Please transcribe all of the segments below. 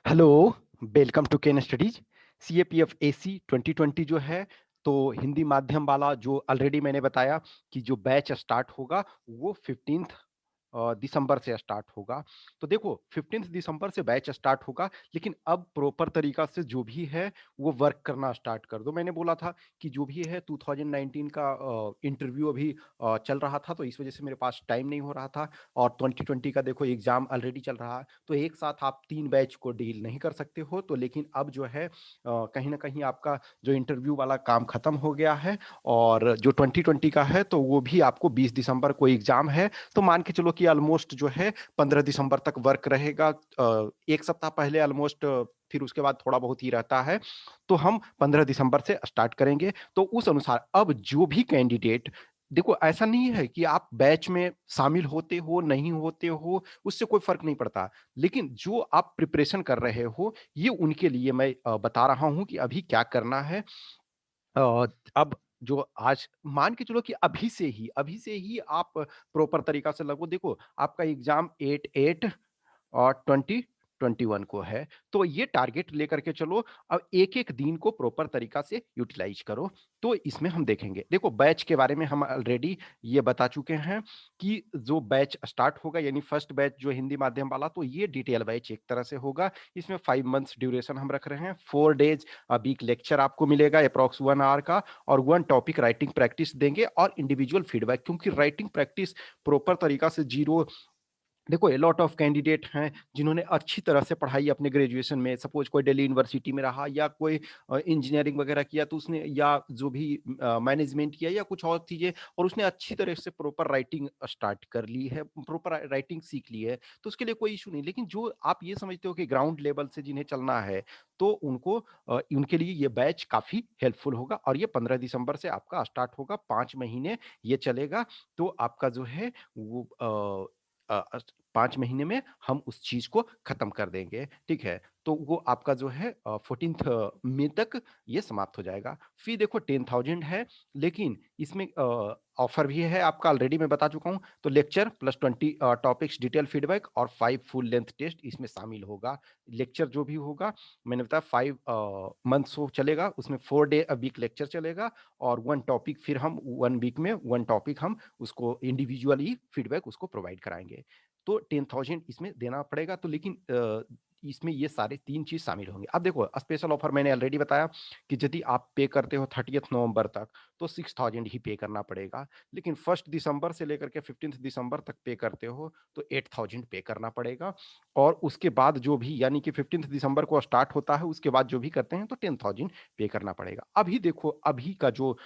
Hello, welcome to Ken studies. CAPF AC 2020 जो है, तो हिंदी माध्यम वाला जो ऑलरेडी मैंने बताया कि जो बैच स्टार्ट होगा वो 15 दिसंबर से स्टार्ट होगा। तो देखो 15 दिसंबर से बैच स्टार्ट होगा, लेकिन अब प्रॉपर तरीका से जो भी है वो वर्क करना स्टार्ट कर दो। मैंने बोला था कि जो भी है 2019 का इंटरव्यू अभी चल रहा था, तो इस वजह से मेरे पास टाइम नहीं हो रहा था। और 2020 का देखो एग्जाम ऑलरेडी चल रहा है, तो एक साथ आप 3 बैच को डील नहीं कर सकते हो। तो लेकिन अब जो है कहीं न कहीं आपका जो इंटरव्यू वाला काम खत्म हो गया है, और जो 2020 का है तो वो भी आपको 20 दिसंबर को एग्जाम है। तो मान के चलो कि ऑलमोस्ट जो है 15 दिसंबर तक वर्क रहेगा। 1 सप्ताह पहले ऑलमोस्ट, फिर उसके बाद थोड़ा बहुत ही रहता है। तो हम 15 दिसंबर से स्टार्ट करेंगे। तो उस अनुसार अब जो भी कैंडिडेट, देखो ऐसा नहीं है कि आप बैच में शामिल होते हो, नहीं होते हो, उससे कोई फ़र्क नहीं पड़ता। लेकिन जो आप प्रिपरेशन कर रहे हो, ये उनके लिए मैं बता रहा हूँ कि अभी क्या करना है। अब जो आज मान के चलो कि अभी से ही आप प्रॉपर तरीका से लगो। देखो आपका एग्ज़ाम 8/8 और 2021 को है, तो ये टारगेट लेकर के चलो। अब एक-एक दिन को प्रॉपर तरीका से यूटिलाइज़ करो, तो इसमें हम देखेंगे। देखो बैच के बारे में हम ऑलरेडी ये बता चुके हैं कि जो बैच स्टार्ट होगा, यानी फर्स्ट बैच जो हिंदी माध्यम वाला, तो ये डिटेल बैच एक तरह से होगा। इसमें 5 मंथ्स ड्यूरेशन हम रख रहे हैं, 4 डेज़ अ वीक लेक्चर आपको मिलेगा एप्रॉक्स 1 आवर का, और 1 टॉपिक राइटिंग प्रैक्टिस देंगे और इंडिविजुअल फीडबैक, क्योंकि राइटिंग प्रैक्टिस प्रॉपर तरीका से ज़ीरो। देखो ए लॉट ऑफ कैंडिडेट हैं जिन्होंने अच्छी तरह से पढ़ाई अपने ग्रेजुएशन में, सपोज कोई दिल्ली यूनिवर्सिटी में रहा, या कोई इंजीनियरिंग वगैरह किया, तो उसने या जो भी मैनेजमेंट किया या कुछ और चीज़ें, और उसने अच्छी तरह से प्रॉपर राइटिंग स्टार्ट कर ली है, प्रॉपर राइटिंग सीख ली है, तो उसके लिए कोई इशू नहीं। लेकिन जो आप ये समझते हो कि ग्राउंड लेवल से जिन्हें चलना है, तो उनको उनके लिए ये बैच काफ़ी हेल्पफुल होगा। और ये 15 दिसंबर से आपका स्टार्ट होगा, 5 महीने ये चलेगा। तो आपका जो है वो 5 महीने में हम उस चीज़ को खत्म कर देंगे, ठीक है? तो वो आपका जो है 14th मई तक ये समाप्त हो जाएगा। फ़ी देखो 10,000 है, लेकिन इसमें ऑफ़र भी है आपका, ऑलरेडी मैं बता चुका हूँ। तो lecture plus 20 topics detail feedback और 5 फुल लेंथ टेस्ट इसमें शामिल होगा। लेक्चर जो भी होगा, मैंने बताया 5 मंथ्स वो चलेगा, उसमें 4 डे अ वीक लेक्चर चलेगा, और 1 टॉपिक फिर हम 1 वीक में 1 टॉपिक हम उसको इंडिविजुअली फीडबैक उसको प्रोवाइड कराएँगे। तो 10,000 इसमें देना पड़ेगा, तो लेकिन इसमें ये सारे 3 चीज़ शामिल होंगे। अब देखो स्पेशल ऑफर मैंने ऑलरेडी बताया कि यदि आप पे करते हो 30th नवंबर तक, तो 6,000 ही पे करना पड़ेगा। लेकिन 1st दिसंबर से लेकर के 15th दिसंबर तक पे करते हो, तो 8,000 पे करना पड़ेगा। और उसके बाद जो भी, यानी कि 15th दिसंबर को स्टार्ट होता है, उसके बाद जो भी करते हैं तो 10,000 पे करना पड़ेगा। अभी देखो, अभी का जो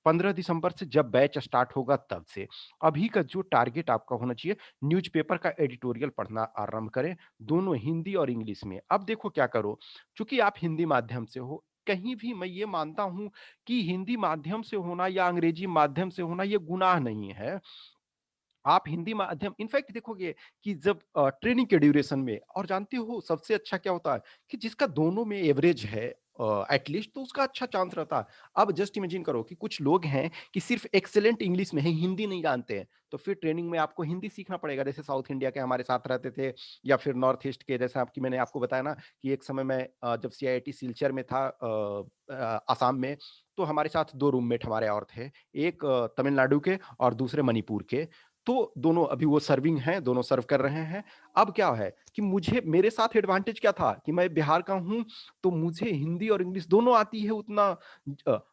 15 दिसंबर से जब बैच स्टार्ट होगा तब से, अभी का जो टारगेट आपका होना चाहिए, न्यूज़पेपर का एडिटोरियल पढ़ना आरंभ करें, दोनों हिंदी और इंग्लिश में। अब देखो क्या करो, चूँकि आप हिंदी माध्यम से हो, कहीं भी मैं ये मानता हूँ कि हिंदी माध्यम से होना या अंग्रेजी माध्यम से होना ये गुनाह नहीं है। आप हिंदी माध्यम, इनफैक्ट देखोगे कि जब ट्रेनिंग के ड्यूरेशन में, और जानते हो सबसे अच्छा क्या होता है कि जिसका दोनों में एवरेज है एटलीस्ट, तो उसका अच्छा चांस रहता है। अब जस्ट इमेजिन करो कि कुछ लोग हैं कि सिर्फ एक्सीलेंट इंग्लिश में है, हिंदी नहीं जानते हैं, तो फिर ट्रेनिंग में आपको हिंदी सीखना पड़ेगा। जैसे साउथ इंडिया के हमारे साथ रहते थे, या फिर नॉर्थ ईस्ट के, जैसे आपकी मैंने आपको बताया ना कि एक समय मैं जब सीआईआईटी सिलचर में था आसाम में, तो हमारे साथ 2 रूममेट हमारे और थे। एक तमिलनाडु के और दूसरे मणिपुर के। तो दोनों अभी वो सर्विंग हैं, दोनों सर्व कर रहे हैं। अब क्या है कि मुझे, मेरे साथ एडवांटेज क्या था कि मैं बिहार का हूँ, तो मुझे हिंदी और इंग्लिश दोनों आती है उतना।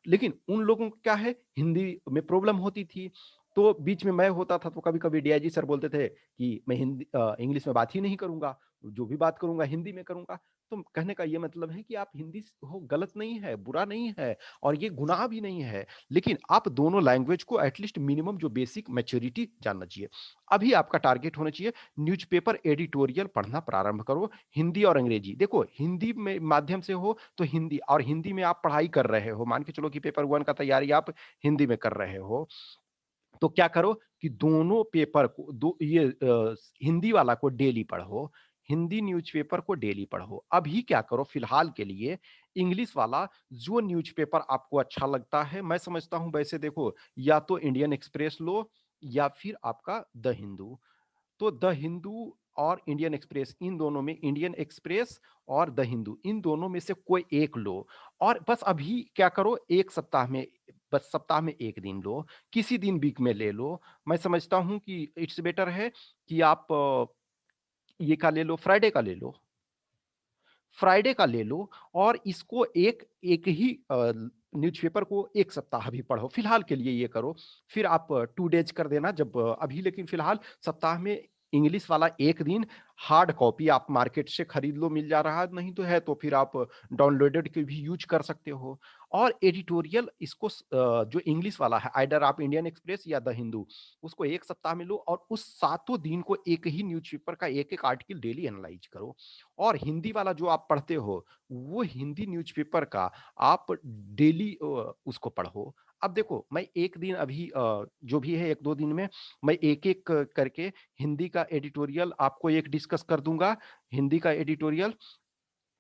लेकिन उन लोगों को क्या है, हिंदी में प्रॉब्लम होती थी। तो बीच में मैं होता था, तो कभी-कभी डीआईजी सर बोलते थे कि मैं इंग्लिश में बात ही नहीं करूँगा, जो भी बात करूँगा हिंदी में करूँगा। तो कहने का ये मतलब है कि आप हिंदी हो, गलत नहीं है, बुरा नहीं है, और ये गुनाह भी नहीं है। लेकिन आप दोनों लैंग्वेज को एटलीस्ट मिनिमम जो बेसिक मैच्योरिटी जानना चाहिए। अभी आपका टारगेट होना चाहिए, न्यूज़पेपर एडिटोरियल पढ़ना प्रारंभ करो, हिंदी और अंग्रेजी। देखो हिंदी में माध्यम से हो तो हिंदी, और हिंदी में आप पढ़ाई कर रहे हो, मान के चलो कि पेपर 1 का तैयारी आप हिंदी में कर रहे हो, तो क्या करो कि दोनों पेपर को, दो ये हिंदी वाला को डेली पढ़ो, हिंदी न्यूज़पेपर को डेली पढ़ो। अभी क्या करो फिलहाल के लिए, इंग्लिश वाला जो न्यूज़पेपर आपको अच्छा लगता है, मैं समझता हूँ वैसे देखो, या तो इंडियन एक्सप्रेस लो, या फिर आपका द हिंदू। तो द हिंदू और इंडियन एक्सप्रेस, इन दोनों में, इंडियन एक्सप्रेस और द हिंदू, इन दोनों में से कोई एक लो। और बस अभी क्या करो, 1 सप्ताह में, बस सप्ताह में 1 दिन लो, किसी दिन वीक में ले लो। मैं समझता हूँ कि इट्स बेटर है कि आप ये का ले लो, फ्राइडे का ले लो। फ्राइडे का ले लो और इसको एक एक ही न्यूज़पेपर को 1 सप्ताह भी पढ़ो। फिलहाल के लिए ये करो, फिर आप 2 डेज़ कर देना जब अभी, लेकिन फिलहाल सप्ताह में इंग्लिश वाला 1 दिन हार्ड कॉपी आप मार्केट से खरीद लो, मिल जा रहा है, नहीं तो है तो फिर आप डाउनलोडेड के भी यूज़ कर सकते हो। और एडिटोरियल इसको जो इंग्लिश वाला है, आइदर आप इंडियन एक्सप्रेस या द हिंदू, उसको 1 सप्ताह में लो और उस सातों दिन को एक ही न्यूज़पेपर का एक-एक आर्टिकल डेली एनालाइज़ करो। और हिंदी वाला जो आप पढ़ते हो, वो हिंदी न्यूज़पेपर का आप डेली उसको पढ़ो। अब देखो, मैं 1 दिन अभी जो भी है 1-2 दिन में मैं एक-एक करके हिंदी का एडिटोरियल आपको एक डिस्कस कर दूँगा, हिंदी का एडिटोरियल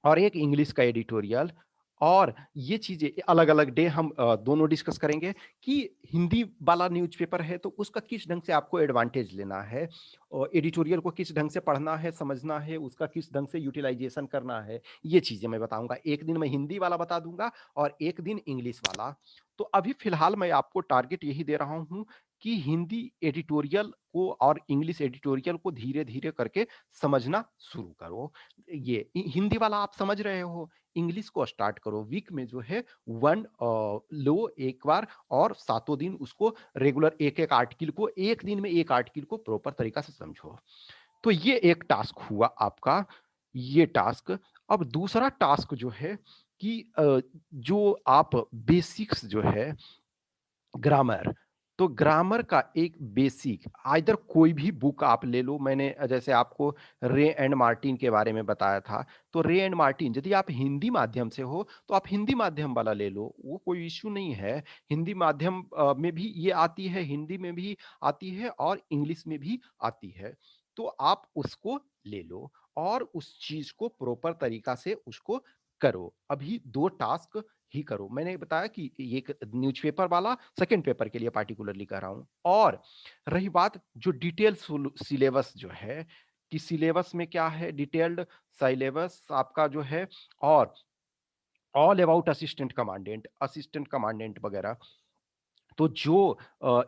और एक इंग्लिश का एडिटोरियल। और ये चीज़ें अलग-अलग डे हम दोनों डिस्कस करेंगे कि हिंदी वाला न्यूज़पेपर है तो उसका किस ढंग से आपको एडवांटेज लेना है, एडिटोरियल को किस ढंग से पढ़ना है, समझना है, उसका किस ढंग से यूटिलाइज़ेशन करना है, ये चीज़ें मैं बताऊँगा। एक दिन मैं हिंदी वाला बता दूँगा और एक दिन इंग्लिश वाला। तो अभी फ़िलहाल मैं आपको टारगेट यही दे रहा हूँ कि हिंदी एडिटोरियल को और इंग्लिश एडिटोरियल को धीरे-धीरे करके समझना शुरू करो। ये हिंदी वाला आप समझ रहे हो, इंग्लिश को स्टार्ट करो। वीक में जो है 1 लो एक बार और सातों दिन उसको रेगुलर एक-एक आर्टिकल को, एक दिन में एक आर्टिकल को प्रॉपर तरीका से समझो। तो ये एक टास्क हुआ आपका, ये टास्क। अब दूसरा टास्क जो है कि जो आप बेसिक्स जो है ग्रामर, तो ग्रामर का एक बेसिक आइदर कोई भी बुक आप ले लो। मैंने जैसे आपको रे एंड मार्टिन के बारे में बताया था, तो रे एंड मार्टिन यदि आप हिंदी माध्यम से हो, तो आप हिंदी माध्यम वाला ले लो, वो कोई इश्यू नहीं है। हिंदी माध्यम में भी ये आती है, हिंदी में भी आती है और इंग्लिश में भी आती है। तो आप उसको ले लो और उस चीज़ को प्रॉपर तरीका से उसको करो। अभी 2 टास्क ही करो। मैंने बताया कि ये एक न्यूज़पेपर वाला सेकंड पेपर के लिए पार्टिकुलरली कह रहा हूँ। और रही बात जो डिटेल सिलेबस जो है, कि सिलेबस में क्या है, डिटेल्ड सिलेबस आपका जो है, और ऑल अबाउट असिस्टेंट कमांडेंट वगैरह। तो जो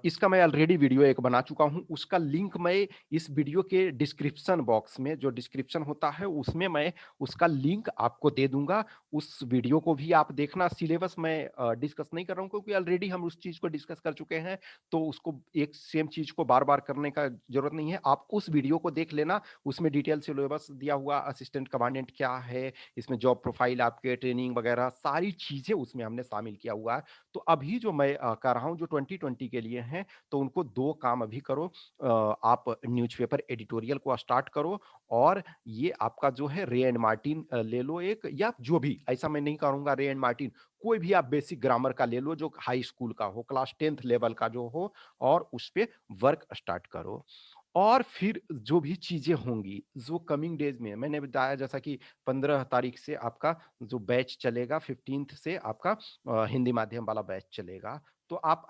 इसका मैं ऑलरेडी वीडियो एक बना चुका हूँ, उसका लिंक मैं इस वीडियो के डिस्क्रिप्शन बॉक्स में, जो डिस्क्रिप्शन होता है उसमें मैं उसका लिंक आपको दे दूँगा। उस वीडियो को भी आप देखना। सिलेबस मैं डिस्कस नहीं कर रहा हूँ क्योंकि ऑलरेडी हम उस चीज़ को डिस्कस कर चुके हैं, तो उसको एक सेम चीज़ को बार-बार करने का ज़रूरत नहीं है। आप उस वीडियो को देख लेना, उसमें डिटेल सिलेबस दिया हुआ, असिस्टेंट कमांडेंट क्या है, इसमें जॉब प्रोफाइल आपके, ट्रेनिंग वगैरह सारी चीज़ें उसमें हमने शामिल किया हुआ है। तो अभी जो मैं कर रहा हूँ जो 2020 के लिए हैं, तो उनको 2 काम अभी करो। आप न्यूज़पेपर एडिटोरियल को स्टार्ट करो और ये आपका जो है रे एंड मार्टिन ले लो एक, या जो भी, ऐसा मैं नहीं करूँगा रे एंड मार्टिन, कोई भी आप बेसिक ग्रामर का ले लो जो हाई स्कूल का हो, क्लास 10th लेवल का जो हो, और उस पे वर्क स्टार्ट करो। और फिर जो भी चीज़ें होंगी, जो कमिंग डेज़ में मैंने बताया, जैसा कि 15 तारीख से आपका जो बैच चलेगा, 15th से आपका हिंदी माध्यम वाला बैच चलेगा। तो आप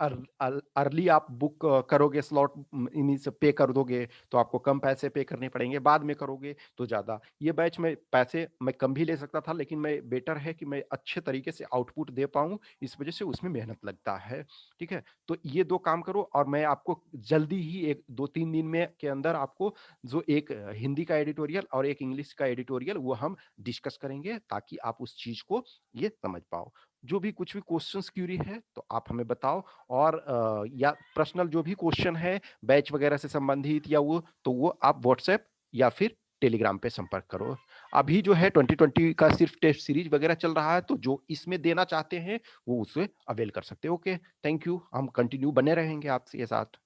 अर्ली आप बुक करोगे स्लॉट, इन्हीं से पे कर दोगे, तो आपको कम पैसे पे करने पड़ेंगे, बाद में करोगे तो ज़्यादा। ये बैच में पैसे मैं कम भी ले सकता था, लेकिन मैं बेटर है कि मैं अच्छे तरीके से आउटपुट दे पाऊँ, इस वजह से उसमें मेहनत लगता है, ठीक है? तो ये 2 काम करो और मैं आपको जल्दी ही 1 2-3 दिन में के अंदर आपको जो एक हिंदी का एडिटोरियल और एक इंग्लिश का एडिटोरियल, वो हम डिस्कस करेंगे ताकि आप उस चीज़ को ये समझ पाओ। जो भी कुछ भी क्वेश्चंस क्यूरी है तो आप हमें बताओ, और या पर्सनल जो भी क्वेश्चन है बैच वगैरह से संबंधित या वो आप व्हाट्सएप या फिर टेलीग्राम पे संपर्क करो। अभी जो है 2020 का सिर्फ टेस्ट सीरीज वगैरह चल रहा है, तो जो इसमें देना चाहते हैं वो उससे अवेल कर सकते हैं। Okay, thank you. हम कंटिन्यू बने रहेंगे आपसे ये साथ।